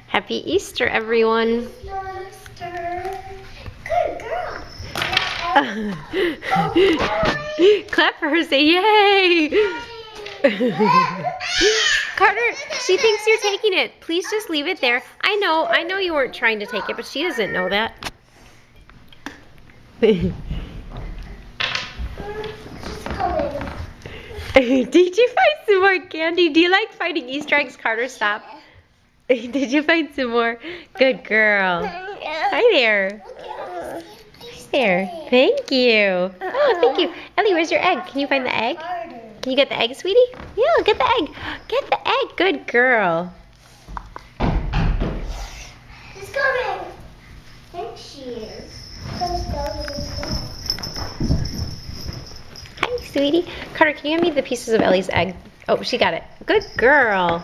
Happy Easter, everyone. Good girl. Clap for her, say yay! Carter, she thinks you're taking it. Please just leave it there. I know you weren't trying to take it, but she doesn't know that. Did you find some more candy? Do you like finding Easter eggs, Carter? Stop. Did you find some more? Good girl. Hi there. Hi there. Thank you. Oh, thank you. Ellie, where's your egg? Can you find the egg? Can you get the egg, sweetie? Yeah, get the egg. Get the egg. Good girl. She's coming. I think she is. Hi, sweetie. Carter, can you hand me the pieces of Ellie's egg? Oh, she got it. Good girl.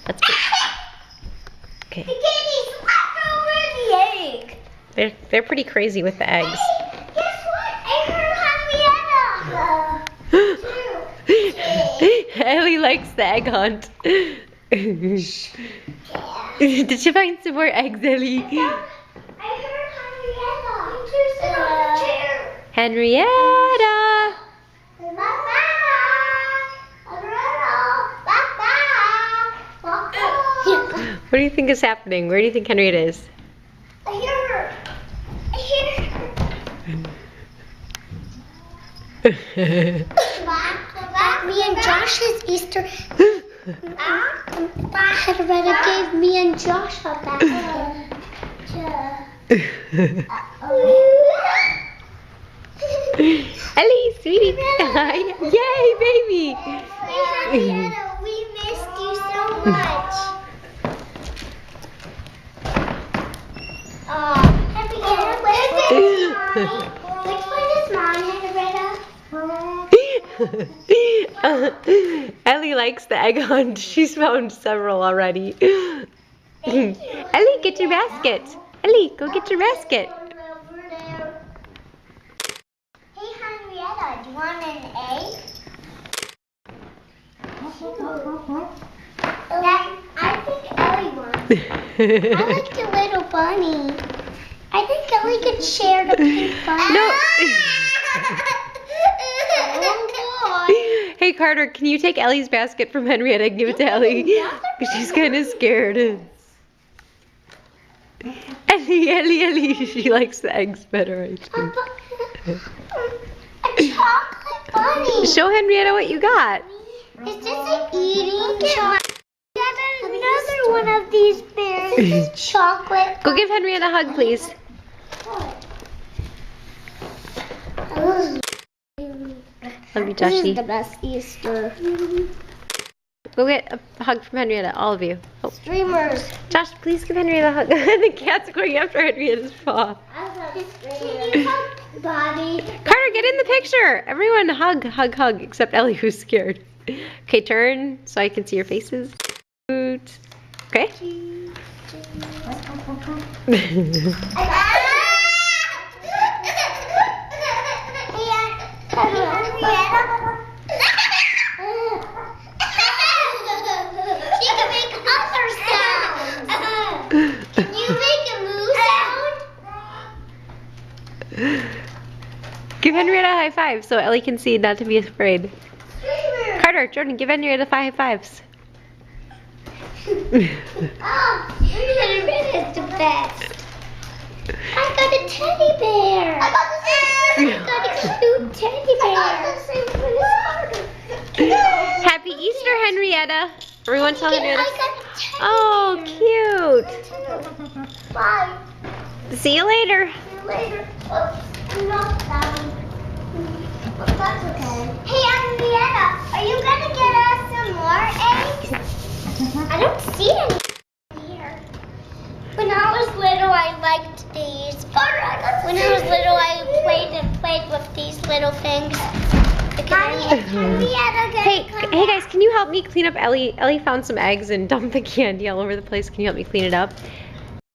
Let's put... Okay. The kitty's left over the egg. They're pretty crazy with the eggs. Hey, guess what? I heard Henrietta. Ellie likes the egg hunt. Did you find some more eggs, Ellie? I heard Henrietta. Henrietta! What do you think is happening? Where do you think Henrietta is? I hear her. I hear her. Me and Josh's Easter. Henrietta gave me and Josh a basket. Ellie, sweetie. Yay, baby. Henrietta, we missed you so much. Henrietta, where's Mommy? Which one is Mom, Henrietta? Ellie likes the egg hunt. She's found several already. Ellie, get your basket. Ellie, go get your basket. Hey, Henrietta, do you want an egg? I think Ellie wants. I like the little bunny. I think Ellie could share the pink bunny. No. Oh, Hey, Carter, can you take Ellie's basket from Henrietta and give it to Ellie? She's kind of scared. Ellie, she likes the eggs better, I think. A chocolate bunny. Show Henrietta what you got. Is this an eating chocolate? Another one of these bears is chocolate. Go give Henrietta a hug, please. Love you, This is Joshie. the best Easter. Go get a hug from Henrietta, all of you. Oh, Streamers. Josh, please give Henrietta a hug. The cat's going after Henrietta's paw. Can you hug Bobby? Carter, get in the picture. Everyone hug, except Ellie, who's scared. Okay, turn so I can see your faces. Okay. She can make other sounds. Can you make a moo sound? Give Henrietta a high five so Ellie can see not to be afraid. Carter, Jordan, give Henrietta 5 high fives. Oh, Henrietta is the best. I got a teddy bear. I got a cute teddy bear. Happy Easter, Henrietta. Everyone tell Henrietta. I got a teddy Oh, cute. Bye. See you later. See you later. Oh, I'm not done. That's okay. Hey, Henrietta, are you gonna get us some more eggs? I don't see any here. When I was little, I liked these. When I was little, I played with these little things. Hey guys, can you help me clean up Ellie? Ellie found some eggs and dumped the candy all over the place. Can you help me clean it up?